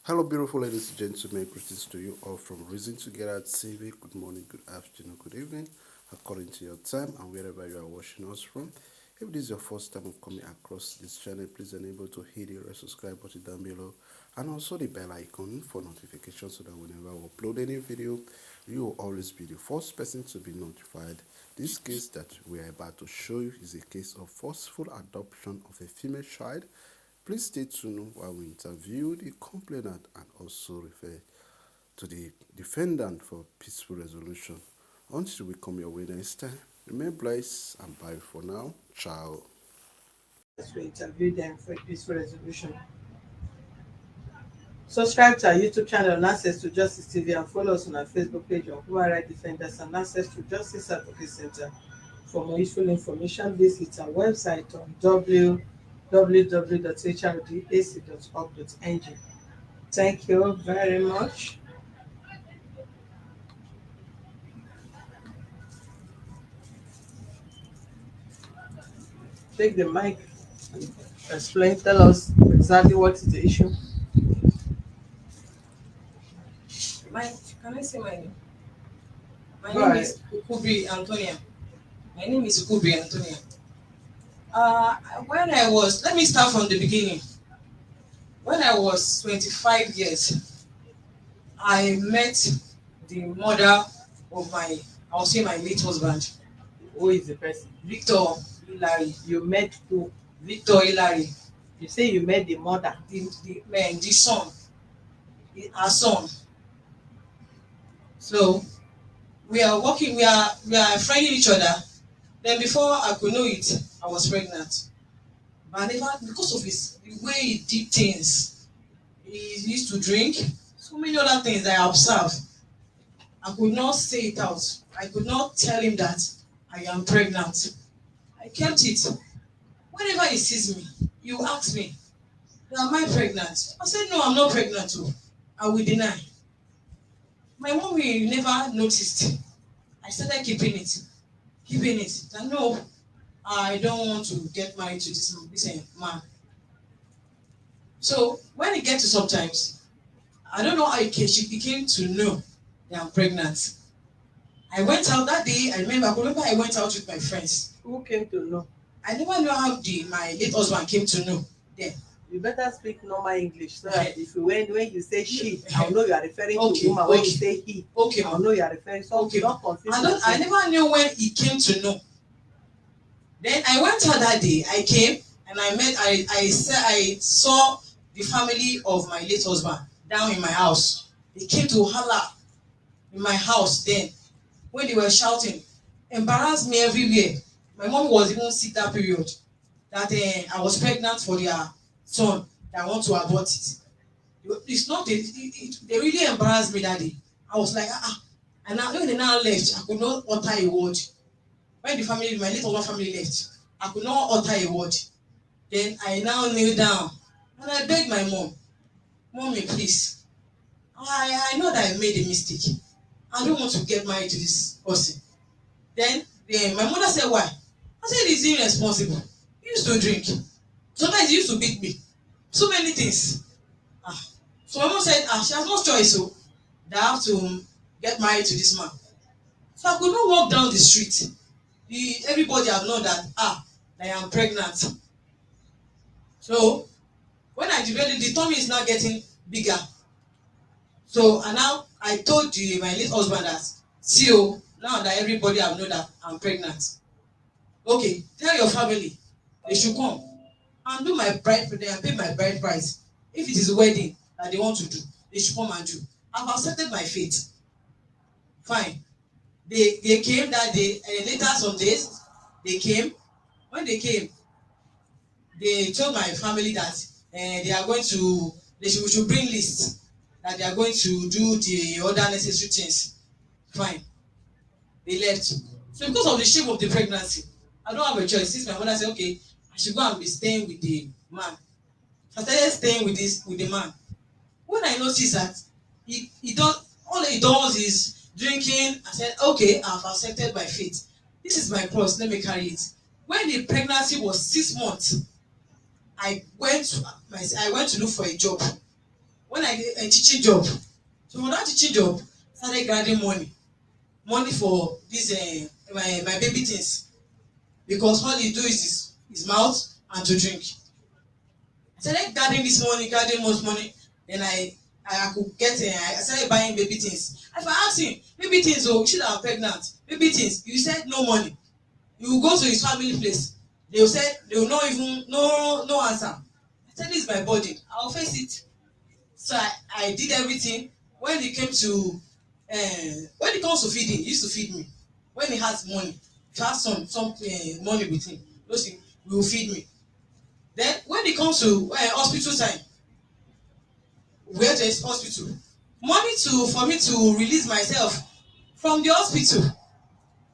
Hello, beautiful ladies and gentlemen. Greetings to you all from Reason Together at CV. Good morning, good afternoon, good evening, according to your time and wherever you are watching us from. If this is your first time of coming across this channel, please enable to hit the red subscribe button down below and also the bell icon for notifications so that whenever we upload any video, you will always be the first person to be notified. This case that we are about to show you is a case of forceful adoption of a female child. Please stay tuned while we interview the complainant and also refer to the defendant for peaceful resolution. Until we come your way next time, remain blessed and bye for now. Ciao. As we interview them for a peaceful resolution. Subscribe to our YouTube channel on Access to Justice TV and follow us on our Facebook page on Human Rights Defenders and Access to Justice Advocacy Center. For more useful information, visit our website on www.hrdac.org.ng. Thank you very much. Take the mic and explain, tell us exactly what is the issue. My, can I say my name? My Go name ahead. is Ukubi Anthonia. My name is Ukubi Anthonia. When I was, let me start from the beginning. When I was 25 years, I met the mother of I'll say my late husband, Who is the person? Victor Hilarry. You met who? Victor Hilarry, You say you met the mother. the man, the son, our son. So we are working, we are friending each other. Then before I could know it, I was pregnant. But I never, because of the way he did things, he used to drink, so many other things that I observed. I could not say it out. I could not tell him that I am pregnant. I kept it. Whenever he sees me, he will ask me, am I pregnant? I said, no, I'm not pregnant too. I will deny. My mommy never noticed. I started keeping it. Keeping it. I know I don't want to get married to this man. So when it gets to sometimes, I don't know how she became to know that I'm pregnant. I went out that day. I remember I went out with my friends. Who came to know? I never know how my late husband came to know. Then You better speak normal English so that if you when you say she, I'll know you are referring to woman. When you say he, okay, I'll know you are referring. So okay. don't confuse. I never knew when he came to know. Then I went out that day. I came and I saw the family of my late husband down in my house. They came to holler in my house then when they were shouting, embarrassed me everywhere. My mom was even sick that period that I was pregnant for their son that I want to abort it. It's not they really embarrassed me that day. I was like and now when they now left, I could not utter a word. When my late husband family left, I could not utter a word. Then I now kneel down and I begged my mom, Mommy, please. I know that I made a mistake. I don't want to get married to this person. Then my mother said, why? I said, he's irresponsible. He used to drink. Sometimes he used to beat me. So many things. So my mom said, she has no choice, so that I have to get married to this man. So I could not walk down the street. Everybody have known that I am pregnant. So when I developed, the tummy is now getting bigger. So and now I told my late husband that, see now that everybody have known that I'm pregnant. Okay, tell your family they should come and do my bride for them and pay my bride price. If it is a wedding that they want to do, they should come and do. I've accepted my fate. Fine. They came that day, and later some days they came. When they came, they told my family that they are going to we should bring list that they are going to do the other necessary things. Fine. They left. So because of the shape of the pregnancy, I don't have a choice. Since my mother said, okay, I should go and be staying with the man. So I started staying with the man. When I noticed that he don't all he does is drinking, I said, okay, I've accepted my fate. This is my cross, let me carry it. When the pregnancy was 6 months, I went to look for a job. when I get a teaching job. So for that teaching job, I started gathering money for this my baby things, because all he do is his mouth and to drink. I started gathering this money, gathering much money. Then I could get I started buying baby things. If I ask him, baby things, oh, you should have pregnant. Baby things, you said no money. You will go to his family place. They will say they will not even no answer. I said this is my body. I will face it. So I did everything. When it came to when it comes to feeding, he used to feed me. When he has money, if he has some money with him, those things, he will feed me. Then when it comes to hospital time, we went to a hospital. Money to for me to release myself from the hospital.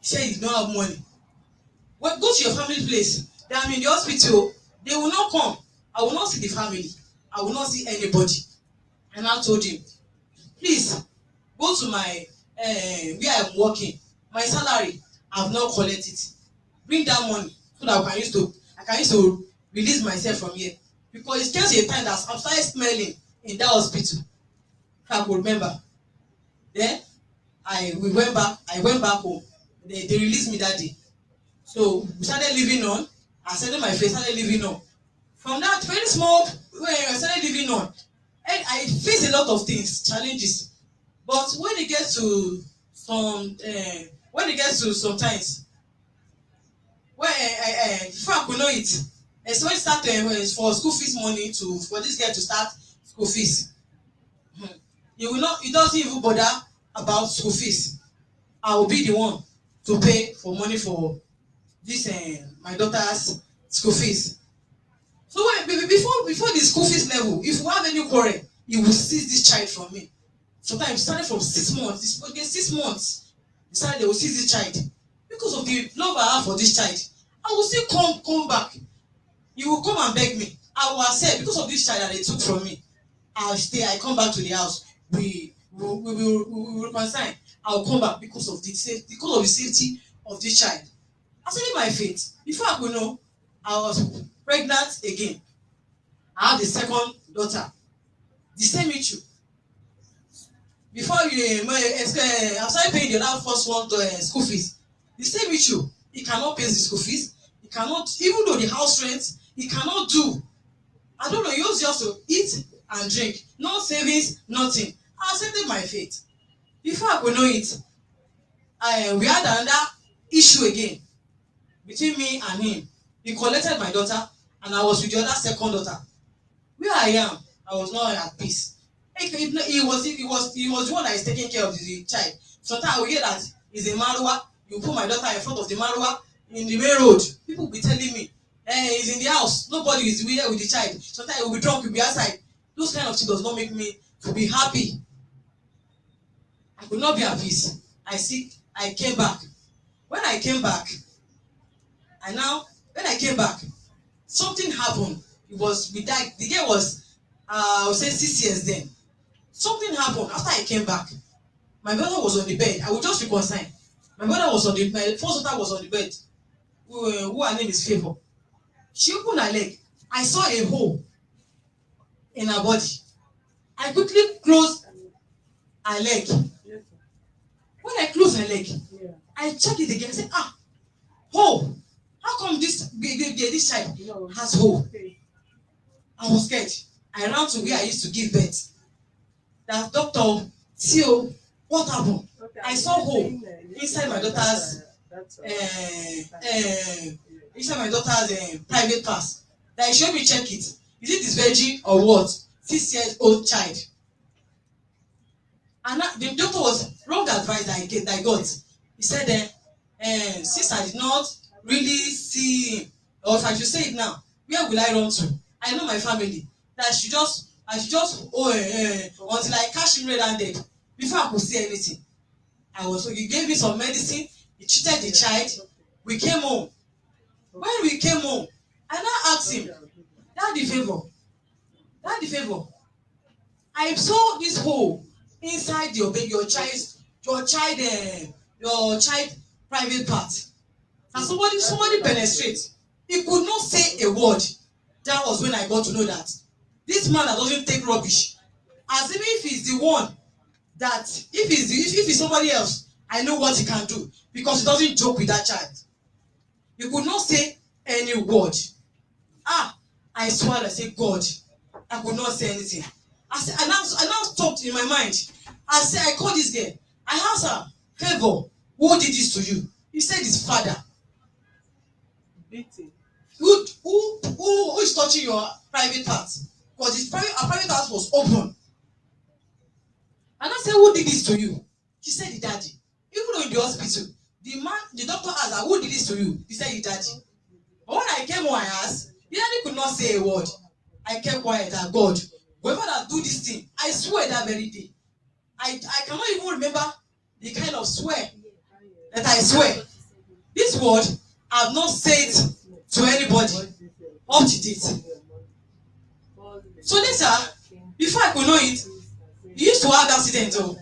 He said he don't have money. Well, go to your family place. They are in the hospital. They will not come. I will not see the family. I will not see anybody. And I told him, please go to my where I'm working. My salary, I have not collected it. Bring that money so that I can use to release myself from here. Because it's just a time that I'm started smelling in that hospital. I could remember. Then I went back home. They released me that day. So we started living on. I started my face, started living on. From that very small way I started living on, and I faced a lot of things, challenges. But when it gets to sometimes when before I could know it, somebody start for school fees money for this girl to start school fees. He doesn't even bother about school fees. I will be the one to pay for money for this my daughter's school fees. So before the school fees level, if you have any quarrel, you will seize this child from me. Sometimes starting from 6 months, again 6 months, they will seize this child because of the love I have for this child. I will still come back. You will come and beg me. I will accept because of this child that they took from me. I'll stay. I come back to the house. We will reconcile. I will come back because of the safety of this child. Actually, my faith. Before I could know, I was pregnant again. I have the second daughter. The same issue. Before I started paying the other first one school fees. The same issue. He cannot pay the school fees. He cannot, even though the house rent, he cannot do. I don't know. He used just to eat and drink. No savings, nothing. I accepted my faith. Before I could know it, we had another issue again between me and him. He collected my daughter, and I was with the other second daughter. Where I am, I was not at peace. He was the one that is taking care of the child. Sometimes I will hear that he's a marwa. You put my daughter in front of the marwa in the main road. People will be telling me, he's in the house. Nobody is here with the child. Sometimes he will be drunk, he will be outside. Those kind of things does not make me to be happy. I could not be at peace. I came back. When I came back, when I came back, something happened. We died. The girl was, I would say 6 years then. Something happened after I came back. My brother was on the bed. I will just reconcile. My first daughter was on the bed. Who her name is Favour. She opened her leg. I saw a hole in her body. I quickly closed her leg. When I closed her leg, I checked it again. I said, hole. How come this child has hole? I was scared. I ran to where I used to give birth. That doctor, Theo, what happened? Okay, I saw hole inside my daughter's private class. That he showed me check it. Is it this virgin or what? 6-year-old child. And the doctor was wrong advice that I got. He said, since I did not really see him, or if I should say it now, where will I run to? I know my family. That I should just until I catch him red-handed before I could see anything. So he gave me some medicine. He treated the child. We came home. When we came home, I now asked him, Daddy Favour, I saw this hole inside your child private part. And somebody penetrate. He could not say a word. That was when I got to know that this man that doesn't take rubbish as if he's the one that if he's somebody else, I know what he can do because he doesn't joke with that child. He could not say any word. I swore, I said, God, I could not say anything. I now stopped in my mind. I said, I called this girl. I asked her, Favour, who did this to you? He said his father. Beating. Who is touching your private part? Because our private part was open. And I said, who did this to you? She said, the daddy. Even though in the hospital, the doctor asked her, who did this to you? He said, the daddy. But when I came home, I asked, the daddy could not say a word. I kept quiet. And God, whoever that do this thing, I swear that very day. I cannot even remember the kind of swear that I swear. This word I have not said to anybody up to date. So later, before I could know it, he used to have accidents. Oh,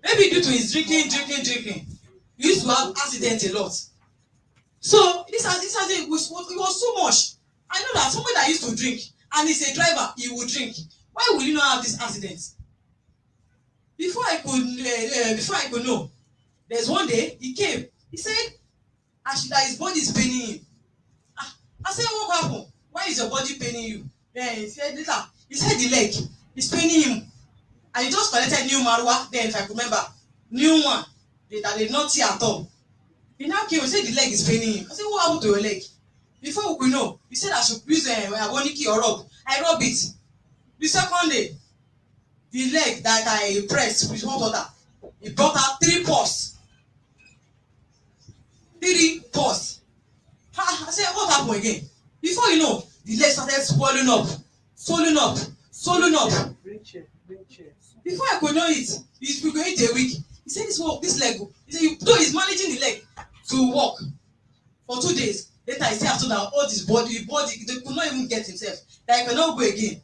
maybe due to his drinking. He used to have accidents a lot. So this accident was so much. I know that somebody that used to drink and he's a driver, he will drink. Why will you not have this accident? Before I could know, there's one day he came. He said, that his body is paining him. I said, what happened? Why is your body paining you? Then he said later, he said the leg is paining him. And he just collected new marwa. Then if I remember, new one that did not see at all. He now came and said the leg is paining him. I said, what happened to your leg? Before we could know, he said I should use aboniki or rub. I rub it. The second day, the leg that I pressed with hot water, it brought out 3 pus. 3 pus. I said, what happened again? Before you know, the leg started swelling up. Before I could know it, he's been going to a week. He said, this leg. He said, though he's managing the leg to walk for 2 days. Later, he said after that, all his body, they could not even get himself. That he cannot go again.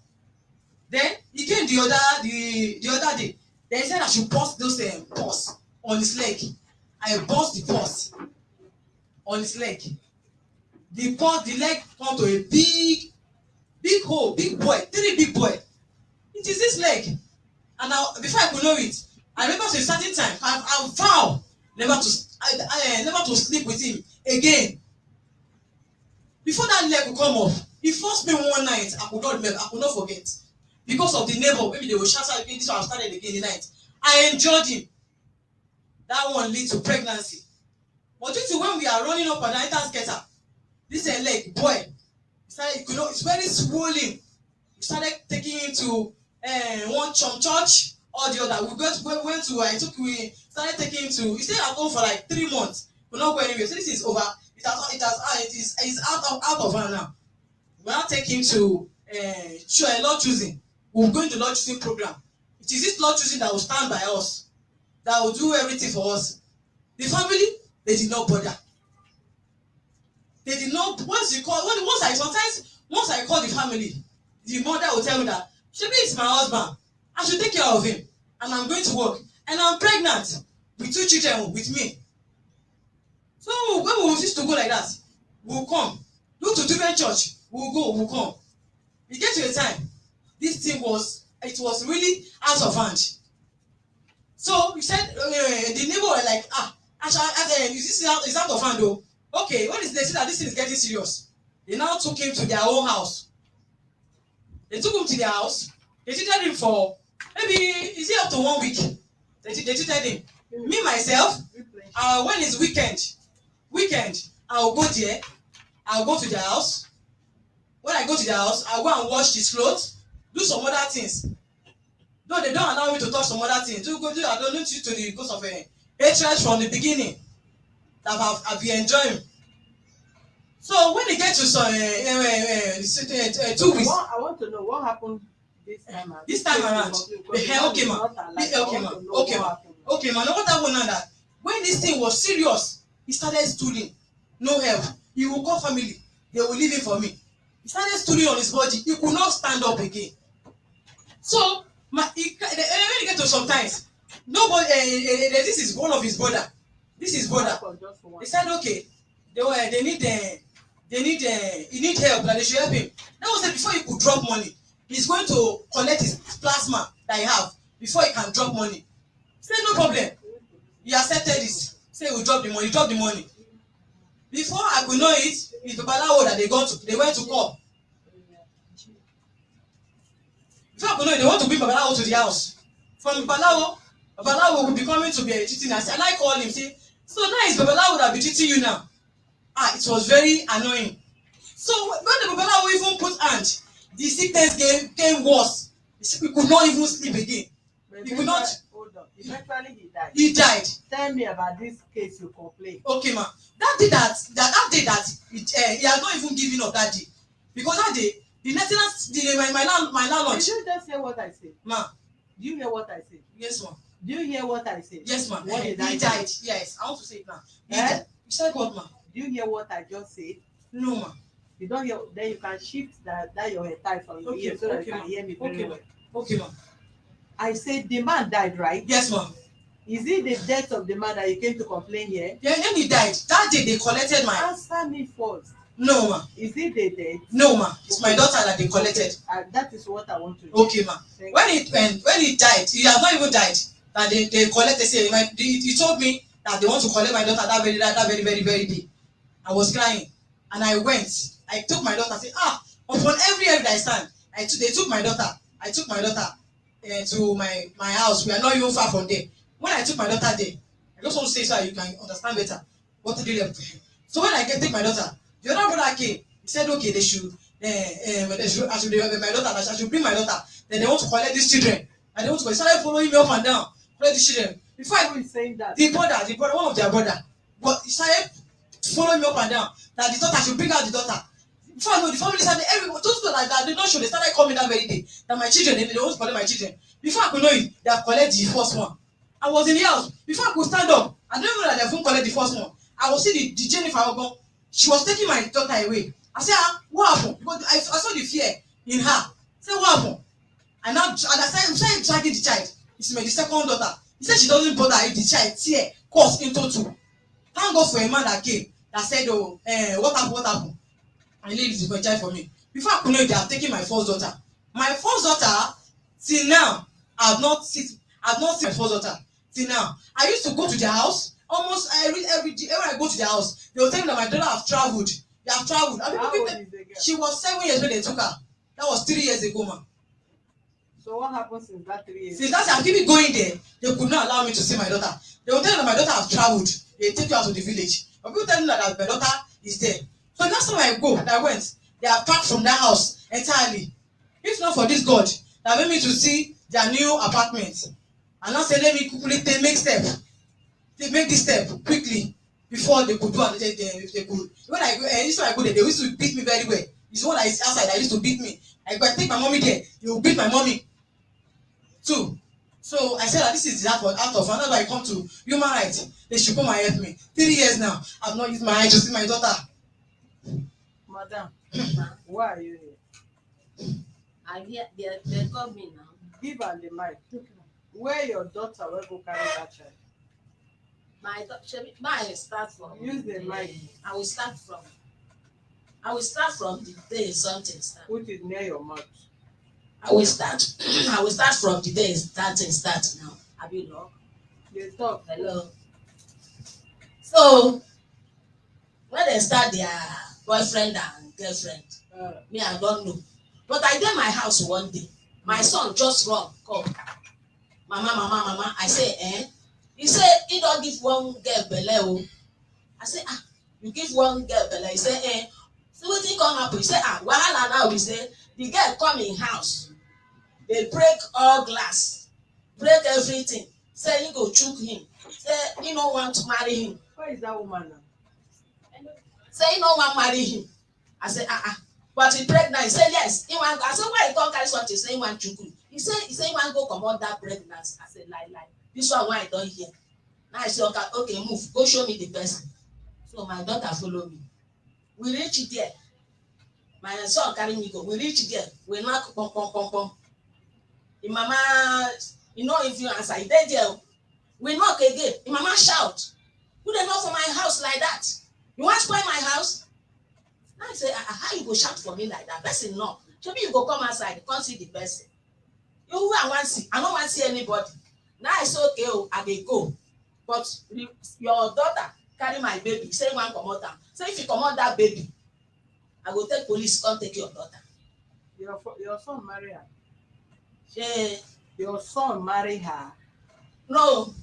Then he came the other day. Then he said I should burst those pus on his leg. I burst the pus on his leg. The leg turned to a big hole, big boy, 3 big boy. It is this leg. And now, before I could know it, I remember to a certain time, I vow never to sleep with him again. Before that leg would come off, he forced me one night. I could not remember. I could not forget. Because of the neighbor, maybe they will shout out again. This one started again the night. I enjoyed him. That one leads to pregnancy. But due to when we are running up and down, enter skater, this leg, boy, it's very swollen. We started taking him to one church or the other. We started taking him to. He stayed at home for like 3 months. We not go anywhere. So this is over. It is out of hand now. We now take him to Lord choosing. We'll go into Lord choosing program. It is this Lord choosing that will stand by us, that will do everything for us. The family, they did not bother. They did not. Once I call the family, the mother will tell me that maybe it's my husband. I should take care of him, and I'm going to work, and I'm pregnant with 2 children with me. So when we used to go like that, we'll come. Go to different church. We'll come. We get to a time. This thing was really out of hand. So he said, the neighbor were like, is out of hand though. Okay, when they see that this thing is getting serious, they now took him to their own house. They took him to their house. They treated him for maybe up to 1 week. They treated him. Me myself, when it's weekend, I'll go there. I'll go to their house. When I go to their house, I'll go and wash his clothes, do some other things. No, they don't allow me to touch some other things. I don't need you to the because of hatred from the beginning that I've been enjoying. So when it gets to some 2 weeks, I want to know what happened this time around. This time around, okay, man. What happened now that when this thing was serious, he started stooling, no help. He will call family, they will leave him for me. He started stooling on his body. He could not stand up again. So when he get to sometimes, nobody. This is one of his brother. This is brother. He said, okay, they need he need help. That they should help him. That was before he could drop money. He's going to collect his plasma that you have before you can drop money. Say no problem. You accepted it. Say we drop the money. Drop the money. Before I could know it, it's Babalawo that they went to call. Before I could know it, they want to bring Babalawo to the house. From Babalawo will be coming to be cheating us. And I call him, say, so now it's Babalawo that be cheating you now. It was very annoying. So when the Babalawo even put hand, the sickness came worse. We could not even sleep again. He could not. Hold on. Eventually he died. He died. Tell me about this case you complain. Okay, ma. That day he has not even given up that day, because that day the maintenance, my landlord. Did you just hear what I said? Ma. Do you hear what I said? Yes, ma. Do you hear what I said? Yes, ma. What He did I died. say? Yes, I want to say it now. He died. You said what, ma? Do you hear what I just said? No, ma. You don't hear, then you can shift that your head from your ear so that you can hear me very well. Okay, ma. I said the man died, right? Yes, ma. Is it the death of the man that you came to complain here? Yeah, then he died. That day they collected my. Answer me first. No, ma. Is it the death? No, ma. It's my daughter that they collected. That is what I want to do. Okay, ma. When he died, he has not even died. That they collected. Say he told me that they want to collect my daughter that very day. I was crying, and I went. I took my daughter. Say, upon every area I stand, they took my daughter. I took my daughter to my house. We are not even far from there. When I took my daughter there, I just want to say so you can understand better what to do there. So when I take my daughter, the other brother came. He said, okay, I should my daughter. I should bring my daughter. Then they want to collect these children, and they want to collect. Started following me up and down, collect these children. Before Who is saying that? the brother, one of their brother, but he started following me up and down. That the daughter should bring out the daughter. Before I know, the family started everyone those people like that. They don't show. They started coming that very day. That my children, they want to collect my children. Before I could know it, they have collected the first one. I was in the house. Before I could stand up, I don't even know that they haven't collected the first one. I was see the Jennifer Ogon. She was taking my daughter away. I said, what happened? Because I saw the fear in her. I said, what happened? And I started dragging the child. It's my second daughter. He said she doesn't bother if the child tear cuts into two. Thank God for a man that came that said, what happened? And he leaves the child for me. Before I could know it, they have taken my first daughter. My first daughter, till now, I have not seen my first daughter. Till now. I used to go to their house almost every day. When I go to their house, they will tell me that my daughter have traveled. They have traveled. How old is the girl? She was 7 years when they took her. That was 3 years ago, ma. So what happened since that 3 years? Since that time, I keep going there. They could not allow me to see my daughter. They will tell me that my daughter have traveled. They take you out to the village. But people tell me that my daughter is there. So last time I went, they are packed from that house entirely. If not for this God that made me to see their new apartment, and now say let me quickly make this step quickly before they could do it. If they could. When I go there, they used to beat me very well. It's one that is outside that used to beat me. I go take my mommy there, they will beat my mommy too. So I said that this is out of and that's why I come to human rights. They should come and help me. 3 years now, I've not used my eye to see my daughter. Madam, why are you here? I hear they call me now. Give her the mic. Where your daughter will go carry that child? My start from. Use the mic. I will start from the day something start. Put it near your mouth. I will start from the day something start now. Have you know? They talk. Hello. So when they start their boyfriend and girlfriend, me I don't know. But I did my house one day. My son just run come. Mama. I say, He say he don't give one girl belle. I say, you give one girl belle. He say, so wetin come happen? He say, wahala now. He say the girl come in house. They break all glass, break everything. Say he go choke him. Say he no want to marry him. Where is that woman now? Say he no want marry him. I say, but he pregnant. He say yes. He want. I say why he come carry something? Say he want chukwu. He say he want go comot that pregnancy. I say lie. This one why I don't hear. Now I say okay move. Go show me the person. So my daughter follow me. We reach there. My son carry me go. We reach there. We knock pom. The mama, if you answer, he dey there. We knock again. The mama shout. Who dey knock for my house like that? You want spoil my house? Now I say, how you go shout for me like that? Person knock. Maybe you go come outside, come see the person. You I wan see, I no wan see anybody. Now I say okay o, I dey go. But your daughter carry my baby, say you wan comot am. Say if you comot that baby, I go take police come take your daughter. Your son marry her. Shey Your son marry her. no,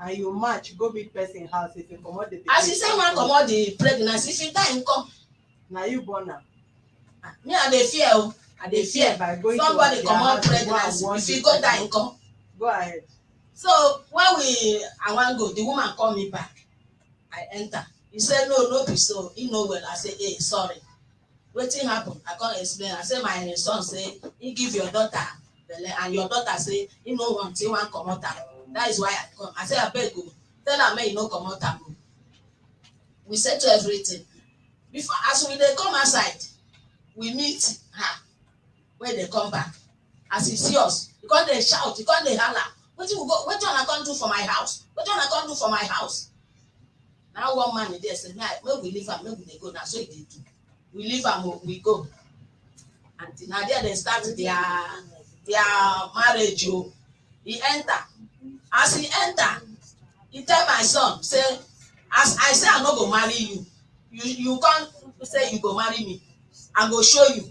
And you match go meet person house if you comot the pikin. as you say you wan comot the pregnancy, if you die nko? Na you born am. Me I dey fear o, I dey fear. By going Somebody to their comot house, pregnancy, if you go die nko? Go ahead. So when I wan go, the woman call me back. I enter. He say no be so. He no well. I say hey sorry. Wetin happen? I come explain. I say my son say he give your daughter belle and your daughter say he no want, he wan comot am. That is why I come. I say abeg o, tell am make he no comot am o. We settle everything. Before as we dey come outside, we meet her when dey come back. As he see us, he come dey shout, he come dey holla. Wetin una come do for my house? Wetin una come do for my house? Now one man dey say make we leave am, make we dey go. Na so he dey do. We leave am, we go. And na there they start their marriage o. He enter. As he enter, he tell my son say, as I say I no go marry you, you come say you go marry me, I go show you.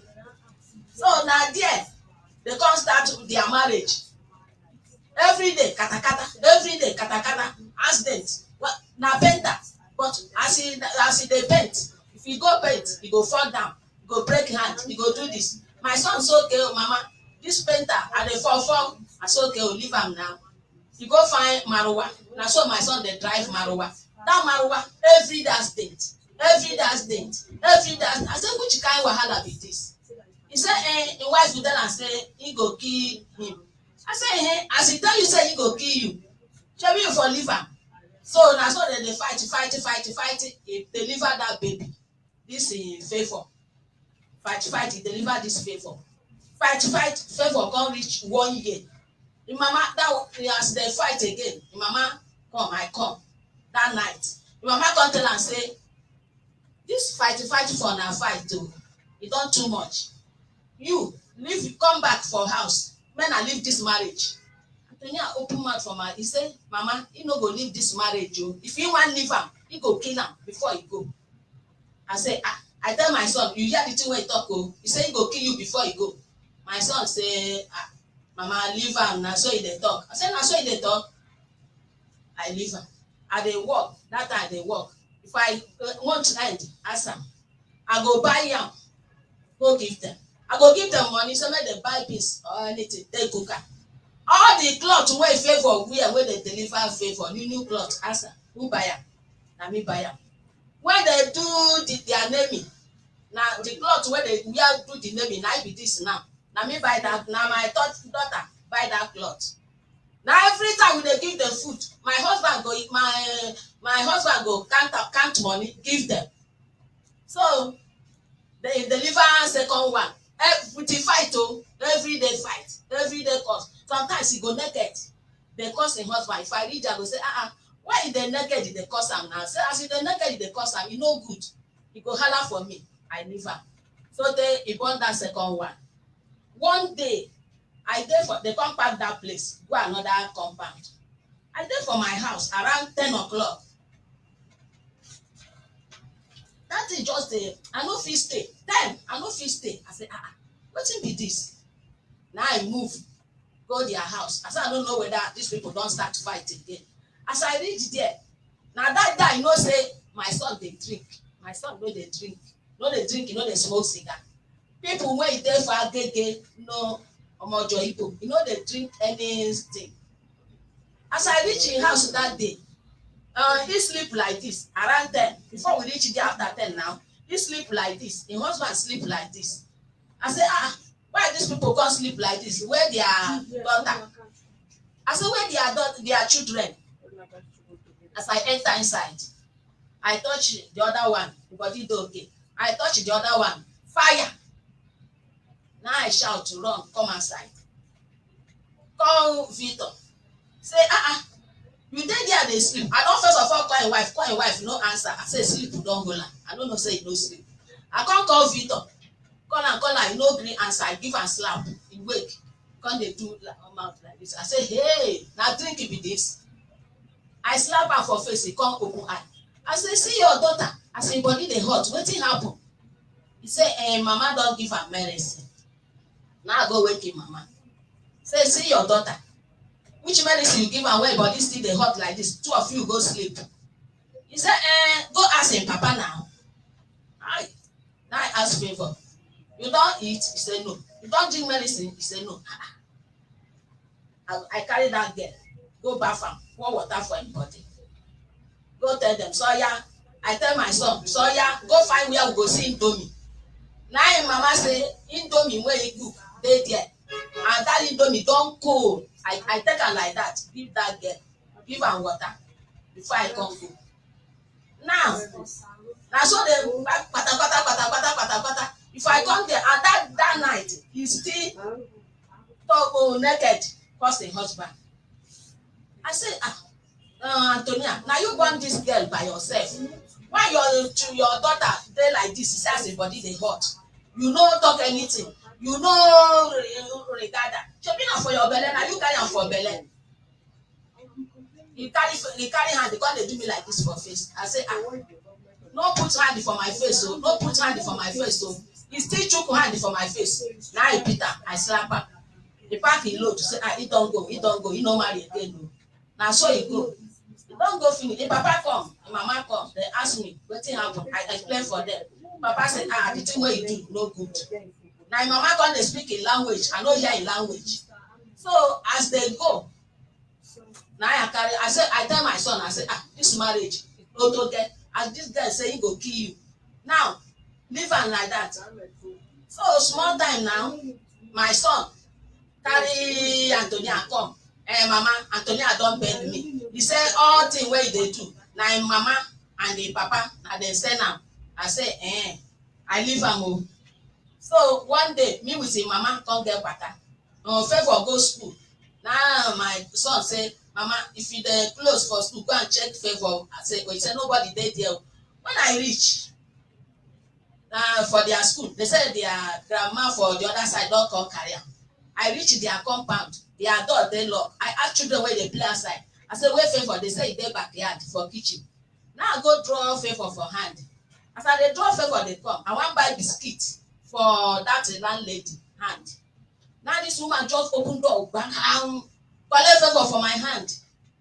So na there they come start their marriage. Every day katakata, accident. Well, na painter, but as he dey paint, if he go paint, he go fall down, he go break hand, he go do this. My son say okay o mama, this painter I dey fall. I say okay o, leave am now. He go find maruwa. Na so my son dey drive maruwa. That maruwa every day accident. I say which kind wahala be this? He say him wife tell am say he go kill him. I say as he tell you say he go kill you, shebi you for leave am. So na so dem dey fight. He deliver that baby. This Favour. Fight. He deliver this Favour. Favour come reach 1 year. The mama as they fight again, the mama come, I come that night. The mama come tell am say this fight for na fight o. E don too much. You come back for house. Make na leave this marriage. Anthonia open mouth for my. He say, Mama, he no go leave this marriage o. If he wan leave am, he go kill am before he go. I say I tell my son, you hear the thing wey he talk o. He say he go kill you before he go. My son say Mama leave am, na so he dey talk. I say na so he dey talk. I leave am. I dey work. That time I dey work. If I want end, ask am. I go buy yam, go give them. I go give them money, so make dem buy beans or anything, take cook am. All the cloth wey Favour wear, wey dey deliver Favour, new cloth, ask am, who buy am? Na me buy am. When they do their naming, na the cloth wey they wear do the naming, na be this now. Na me buy that. Na my daughter buy that cloth. Na every time we dey give them food, my husband go count money, give them. So they deliver second one. With the fight o, everyday fight, everyday cause. Sometimes he go naked, dey curse him husband. If I reach, I go say why he dey naked, he dey curse am now. Say as he dey naked, he dey curse am, e no good. He go holla for me, I leave am. So he born that second one. One day I dey for, they come pack that place go another compound. I dey for my house around 10 o'clock. That thing just dey, I no fit stay. I no fit stay. I say wetin be this? Now I move go their house. I say I don't know whether these people don start to fight again. As I reach there, na that day I know say my son dey drink. My son no dey drink, he no dey smoke cigar. People wey dey for Agege no omojo Igbo, he no dey drink anything. As I reach him house that day, he sleep like this around 10. Before we reach there after 10 now, he sleep like this. Him husband sleep like this. I say why these people come sleep like this? Where their daughter? I say where their children? As I enter inside, I touch the other one, the body dey okay. I touch the other one, fire. Now I shout to run, come outside. Call Victor. Say you dey there dey sleep. I don first of all call him wife, no answer. I say sleep don hold am. I no know say he no sleep. I come call Victor. Call am, he no gree answer. I give am slap. He wake. come dey do mouth like this. I say, hey, na drink be this. I slap her for face, he come open eye. I say, see your daughter, as im body dey hot, wetin happen? He say, mama don give am medicine. Now I go wake him mama. Say, see your daughter, which medicine you give am when body still dey hot like this? Two of you go sleep. He say, go ask him papa now. Now I ask Favour, you don eat? He say no. You don drink medicine? He say no. I carry that girl go baff am, pour water for him body. Go tell them, so yeah. I tell my son, so yeah, go find where we go see Indomie. Now him mama say, Indomie wey he cook dey there, and that Indomie don cold. I take am like that, give that girl, give am water before I come go. Now so dem kpata. If I come there, and that night he still talk naked cause him husband. I say, Anthonia, now you born this girl by yourself. Why your daughter dey like this? She say as her body dey hot. You no talk anything. You no regard her. Shebi na for your belle, na you carry am for belle. He carry hand, he come dey do me like this for face. I say, no put hand for my face, oh, no put hand for my face, oh. He still chook hand for my face. Now I beat am, I slap am. He pack him load to say, he don go, he no marry again, no. Na so he go. He don go finish. Him papa come, him mama come, they ask me wetin happen. I explain for them. Papa say, the thing wey you do no good. Na him mama come dey speak in language, I no hear in language. So as they go, now I tell my son, I say, this marriage no to get. As this guy say he go kill you. Now leave am like that. So small time now, my son carry Anthonia come. Mama, Anthonia don beg me. He say all thing wey he dey do, na him mama and him papa na dem send am. I say, I leave am o. So one day, me with him mama come get kwata. Favour go school. Now my son say, mama, if you dey close for school, go and check Favour. I say, he say nobody dey there. When I reach for their school, they say their grandma for the other side don come carry am. I reach their compound, their door dey lock. I ask children wey dey play outside. I say, where Favour? They say e dey backyard for kitchen. Now I go draw Favour for hand. As I dey draw Favour dey come, I wan buy biscuit for that landlady hand. Now this woman just open door, bang, collect Favour for my hand.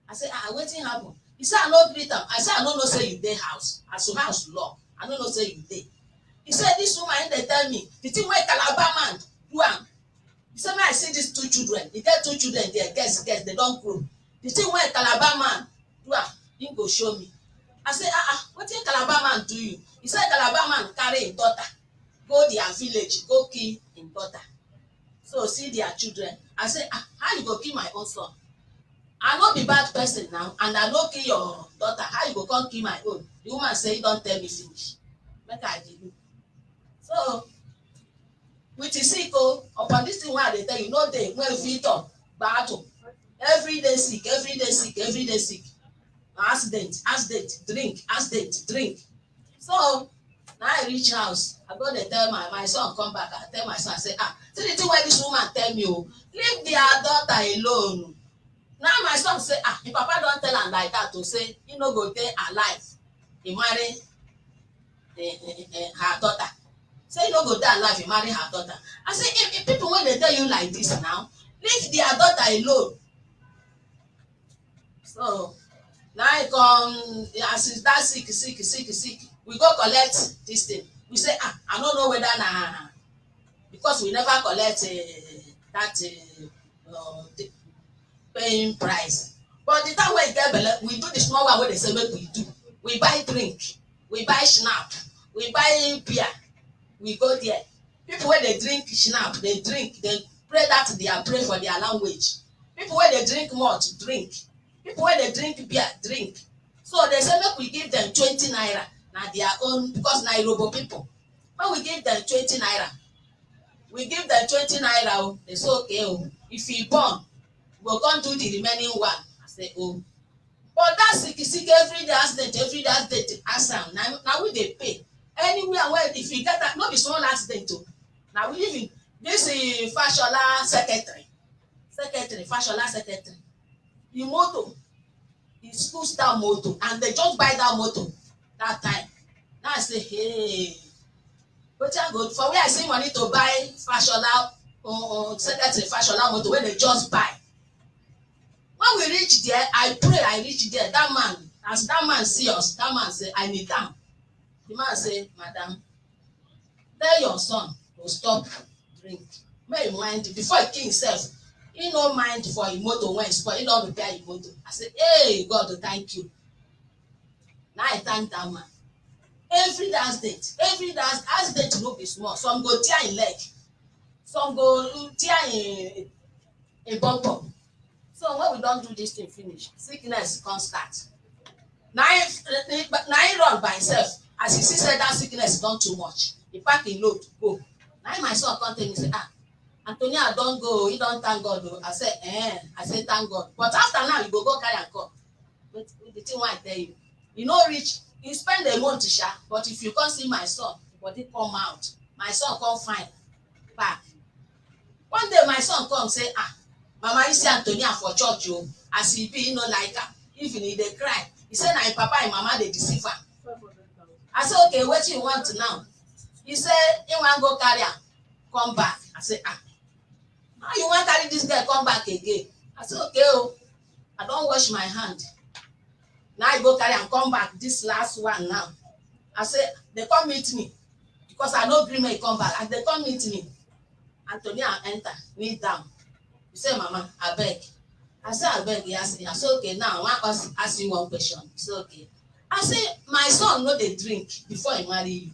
I say, wetin happen? He say, I no greet am. I say, I no know say you dey house. As your house lock, I no know say you dey. He say, this woman dey tell me the thing wey Calabar man do am. He say, I see these two children. He get two children there, guess, they don grow. The thing wey Calabar man do am, he go show me. I say, wetin Calabar man do you? He say, Calabar man carry him daughter go their village, go kill him daughter. So see their children. I say, how you go kill my own son? I no be bad person now, and I no kill your daughter. How you go come kill my own? The woman say, he don tell me finish. Make I dey do. So with the sick, upon this thing wey I dey tell you, no day when you fit talk battle. Every day sick. Accident, drink. So now I reach house. I go dey tell my son come back. I tell my son, I say, see the thing wey this woman tell me, leave their daughter alone. Now my son say, him papa don tell am like that to say he no go dey alive. He marry her daughter. Say he no go dey alive, he marry her daughter. I say, if people wey dey tell you like this now, leave their daughter alone. So now I come, as that sick, we go collect this thing. We say, I don't know whether because we never collect that paying price. But the time we get belle, we do the small one wey they say make we do. We buy drink, we buy schnapp, we buy beer. We go there. People wey dey drink schnapp, they pray that they are pray for their language. People wey dey drink malt, drink. People wey dey drink beer, drink. So they say make we give them 20 naira. Na their own, because na Yoruba people. When we give them 20 naira, we give them 20 naira. They say okay, if he born, we go come do the remaining one. I say, but that sick every day accident, accident. Now we dey pay. Anywhere where if you get that, not be small accident. Now we live in this Fashola secretary. secretary, Fashola secretary. The motor, he schools that motor, and they just buy that motor that time. Now I say, hey, wetin go for where I see money to buy Fashola secretary Fashola motor wey they just buy. When we reach there, I pray I reach there. That man, as that man see us, that man say, I need am. The man say, madam, tell your son to stop drink. May he mind before he kill himself. He no mind for him motor when he spoil. He don repair him motor. I say, hey, God, thank you. Now I thank that man. Every last date, last date no be small. Some go tear him leg, some go tear him bum. So when we don do this thing finish, sickness come start. Na him run by himself. As he see say that sickness don too much, he pack him load go. Na him my son come tell me say, Anthonia don go, he don thank God o. I say thank God. But after now you go carry am come. But the thing wey I tell you, e no reach. You spend a month sha, but if you come see my son, the body come out. My son come fine back. One day my son come say, mama, you see Anthonia for church o. As he be, he no like am. Even he dey cry. He say na him papa and mama dey deceive am. I say, okay, wetin you want now? He say he wan go carry am come back. I say, how you wan carry this girl come back again? I say, okay o, I don wash my hand. Now I go carry am come back. This last one now, I say they come meet me because I no gree make he come back. And they come meet me. Anthonia enter, kneel down. He say, mama, abeg. I say, abeg. He ask me. I say, okay, now I wan ask you one question. He say, okay. I say, my son no dey drink before he marry you.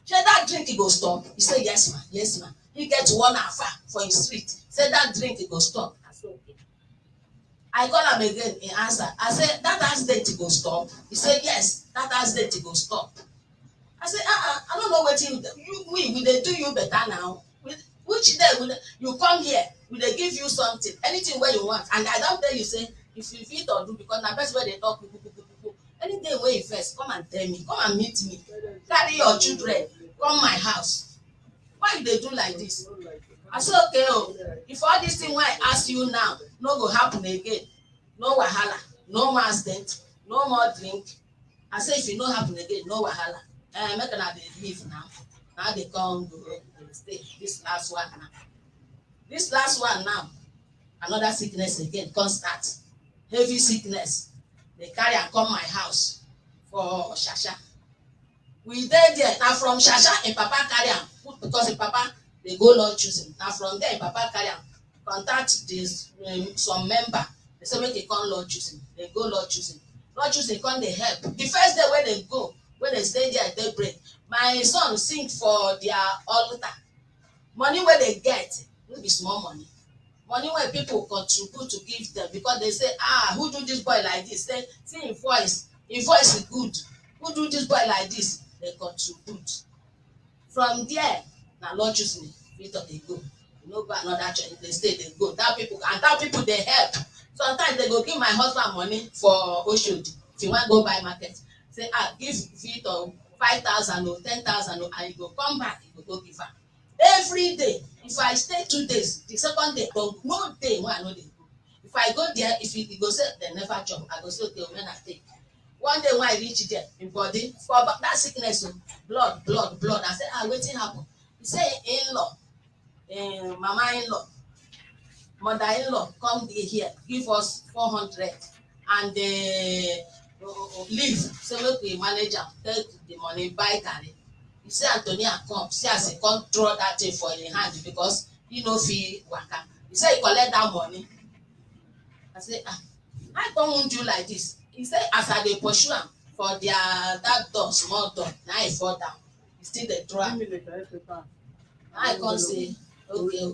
Say that drink he go stop? He say, yes ma, yes ma. He get one afar for him street. Say that drink he go stop. I say, okay. I call am again, he answer. I say, that accident go stop? He say, yes, that accident go stop. I say, I don't know wetin we dey do you better now. Which day you come here, we dey give you something, anything wey you want. And I don tell you say, if you fit or do, because na person wey dey talk anything wey you first come and tell me, come and meet me, carry your children come my house. Why you dey do like this? I say, okay o, if all this thing wey I ask you now no go happen again, no wahala, no more accident, no more drink. I say if e no happen again, no wahala. Make una dey leave now. Now they come go stay. This last one now. This last one now, another sickness again come start. Heavy sickness. They carry am come my house for Shasha. We dey there. Now from Shasha, him papa carry am because him papa dey go Lord choosing. Now from there, him papa carry am contact this some member. They say make he come Lord choosing. They go Lord choosing. Lord choosing come dey help. The first day when they go, when they stay there, they break. My son sing for their altar. Money wey they get no be small money. Money wey people contribute to give them because they say, who do this boy like this? Say, see him voice is good. Who do this boy like this? They contribute. From there, na Lord choose me. Victor they go. You know, go another church. They stay, they go. That people they help. Sometimes they go give my husband money for Oshodi. If you want go buy market, say, give Victor 5,000 or 10,000, and you go come back, you go give her. Every day, if I stay 2 days, the second day, no day when I know they go. If I go there, if you go say they never chop, I go say, okay, when I take. One day when I reach there, in body, for that sickness, blood. I say, wetin happen? He say, in-law, mama-in-law, mother-in-law, come here, give us 400, and leave. Say, make we manage am, take the money, buy garri. He say Anthonia come, see as he come throw that thing for him hand because he no fit waka. He say he collect that money. I say, I come wound you like this. He say as I dey pursue am for their that door, small door, now he fall down. He still dey throw am. I come say, okay,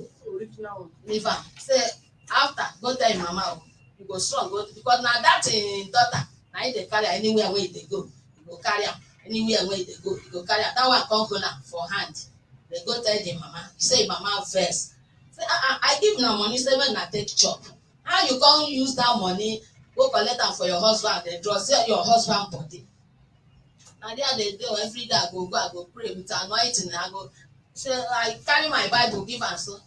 leave am. Say after, go tell him mama, you go strong, go because na that daughter, na him dey carry anywhere where he dey go, you go carry am. Anywhere where they go, you go carry that one come hold am for hand. They go tell the mama. He say mama vex. Say I give na money say make na take chop. How you come use that money go collect am for your husband? They draw say your husband body. Na there they do every day. I go pray with anointing. I go say I carry my Bible give am so.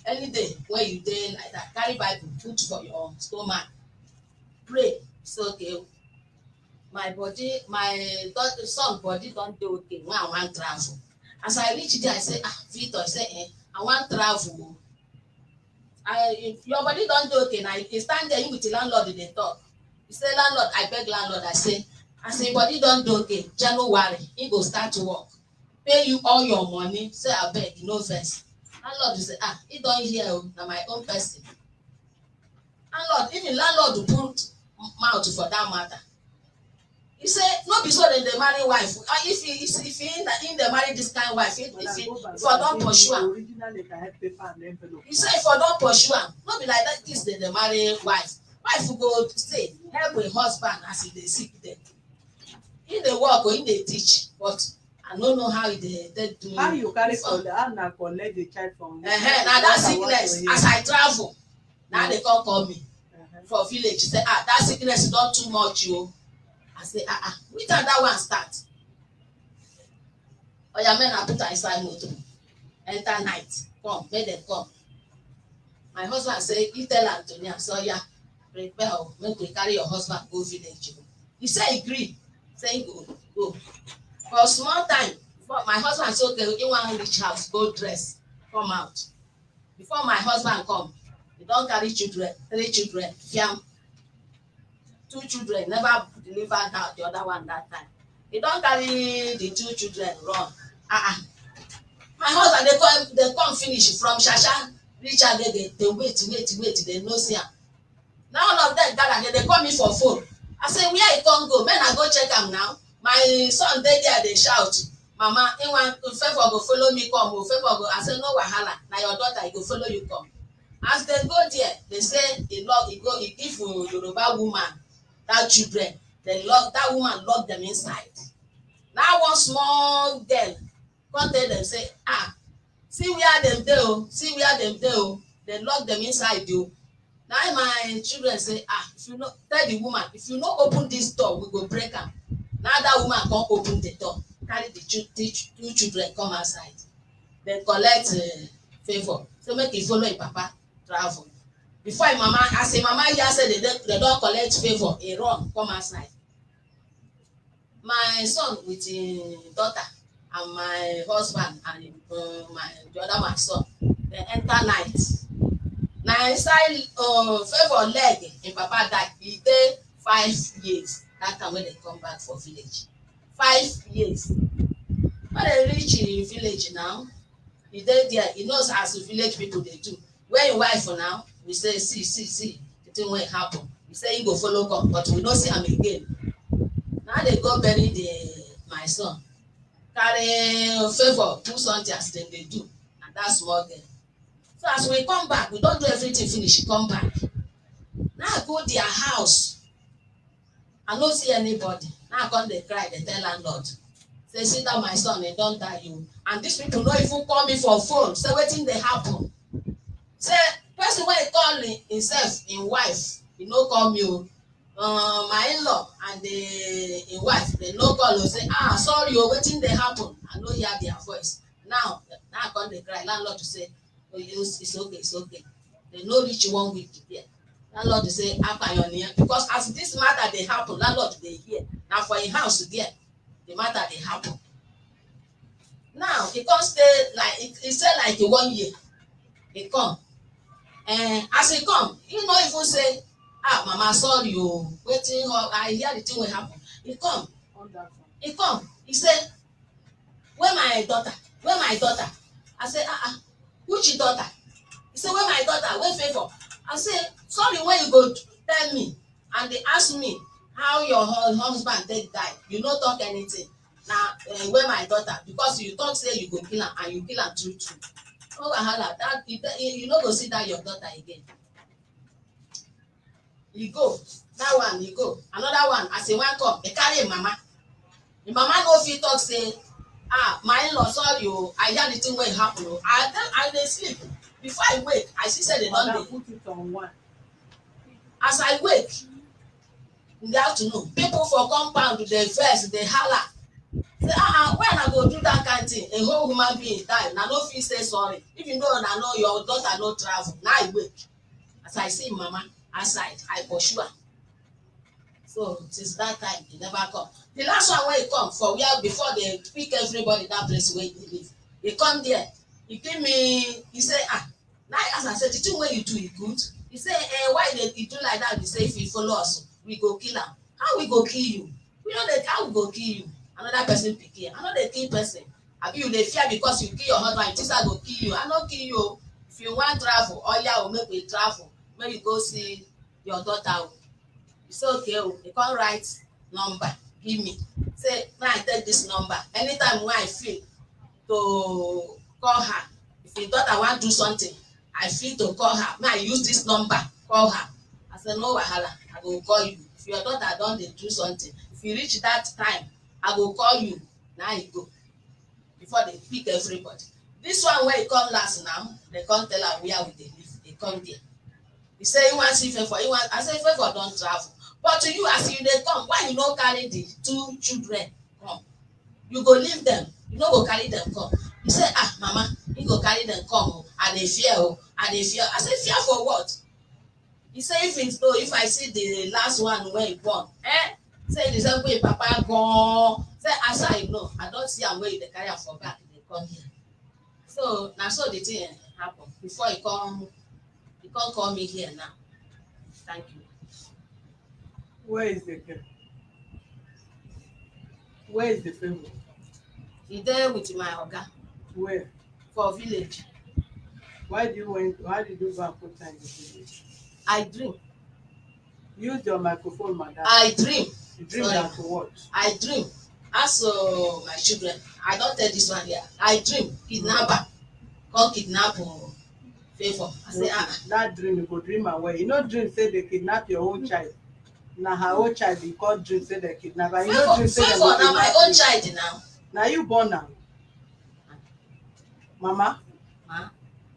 any day wey you dey like that, carry bible put for your stomach, pray. Say okay, my body, my son body don dey okay when I wan travel. As I reach there, I say, ah, Victor, I say, I wan travel. Your body don dey okay na, you stand there, you with the landlord dey talk. You say, landlord, I beg landlord, I say, as your body don dey okay, January, he go start to work, pay you all your money. Say, abeg, no vex. Landlord say, ah, he don hear o, na my own person. Landlord, even landlord put mouth for that matter. He say no be so dem dey marry wife. If he dey marry this kind wife, if for don pursue am. He say if for don pursue am, no be like that this dem dey marry wife. Wife go stay help im husband as he dey sick dem. He dey work or he dey teach, but I no know how he dey take do. How you carry how na collect the child from? Na that sickness as I travel, na they call me for village. Say, ah, that sickness don too much o. I say, which time that one start? Oya, men I put her inside motor, enter night, come, make them come. My husband say, he tell Anthonia, so yeah, prepare, make we carry your husband go village. He say he gree, say he go. For small time, before my husband say, okay, he wan reach house, go dress, come out. Before my husband come, he don carry children, 3 children, fiam. 2 children never deliver that the other one that time. He don carry the 2 children run. My husband dey come finish from Shasha reach Agege. They wait. They no see am. Now all of them gather. They call me for phone. I say, where he come go? Make I go check am now. My son dey there dey shout, mama, he wan Favour go follow me come o. Favour go. I say, no wahala. Na your daughter, he go follow you come. As they go there, they say he give Yoruba woman that children. That woman lock them inside. Now one small girl come tell them say, see where them dey o, see where them dey o. They lock them inside o. Now my children say, if you no tell the woman, if you no open this door, we go break am. Now that woman come open the door, carry the 2 children come outside. They collect Favour, so make he follow him papa travel. Before him mama, as him mama hear say they don collect Favour, he run come outside. My son with him daughter and my husband and the other my son, they enter night. Na inside Favour leg him papa die. He dey 5 years that time when they come back for village. 5 years. When they reach village now, he dey there. He knows as the village people dey do. Where him wife for now, we say see the thing wey happen. He say he go follow come, but we no see am again. Now they go bury my son. Carry Favour do something as dem dey do, and that small girl. So as we come back, we don do everything finish. Come back. Now I go their house. I no see anybody. Now I come dey cry, dey tell landlord. Say, see that my son, he don die o. And these people no even call me for phone. Say wetin dey happen. Say person wey call himself him wife, he no call me o. My in-law and him wife, they no call o. Say, sorry o, wetin dey happen? I no hear their voice. Now I come dey cry. Landlord to say, oh, it's okay. They no reach 1 week there. Landlord to say, apayoniya, because as this matter dey happen, landlord dey hear. Na for him house there, the matter dey happen. Now he come stay like he stay like 1 year. He come. As he come, he no even say, mama sorry o, wetin I hear the thing wey happen. He come. He say, where my daughter? I say, which daughter? He say, where my daughter? Where Favour? I say, sorry, when you go tell me, and they ask me how your husband take die, you no talk anything. Now where my daughter? Because you talk say you go kill am, and you kill am true. Oh wahala, that you no go see that your daughter again. You go, that one you go. Another one, as he wan come, they carry him mama. Him mama no fit talk say, my in-law sorry o, I hear the thing wey happen o. I dey sleep. Before I wake, I see say they don dey. As I wake in the afternoon, people for compound dey vex, dey holler. Say when I go do that kind thing, a whole human being die, na no fit say sorry. Even though na know your daughter no travel, na I wait. As I see mama outside, I pursue am. So since that time he never come. The last one wey he come for where before they pick everybody that place wey he live, he come there, he give me, he say now as I said the thing wey you do e good. He say why you do like that? He say if you follow us we go kill am. How we go kill you? We no dey, how we go kill you? Another person pikin, I no dey kill person. Abi you dey fear because you kill your husband, you think say I go kill you? I no kill you o. If you wan travel, oya o, make we travel, make you go see your daughter o. You say okay o, they come write number give me, say make I take this number anytime wey I feel to call her. If your daughter wan do something, I feel to call her, make I use this number call her. I say no wahala, I go call you. If your daughter don dey do something, if you reach that time I go call you. Na you go before they pick everybody. This one wey e come last now, they come tell am where we dey live, they come there. He say he wan see Favour, he wan, I say Favour don travel. But to you as you dey come, why you no carry the two children come? You go leave them, you no go carry them come. He say mama, you go carry them come o, I dey fear o, I dey fear. I say fear for what? He say if I see the last one wey he born, say the same way papa gone, say as I know, I don see am wey he dey carry am for back, dey come here. So na so the thing happen before he come call me here now. Thank you. Where is the girl? Where is the Favour? He there with my oga Where? for village. Why did you go and put her in the village? I dream. Use your microphone, madam. I dream. You dream that to what? I dream. As my children, I don tell this one here. I dream kidnapper come kidnap Favour. I say that dream you go dream am well. You no dream say they kidnap your own child. Na her own child you come dream say they kidnap her. You no dream say dem go Favour na my own child now. Na you born am. Mama. Ma.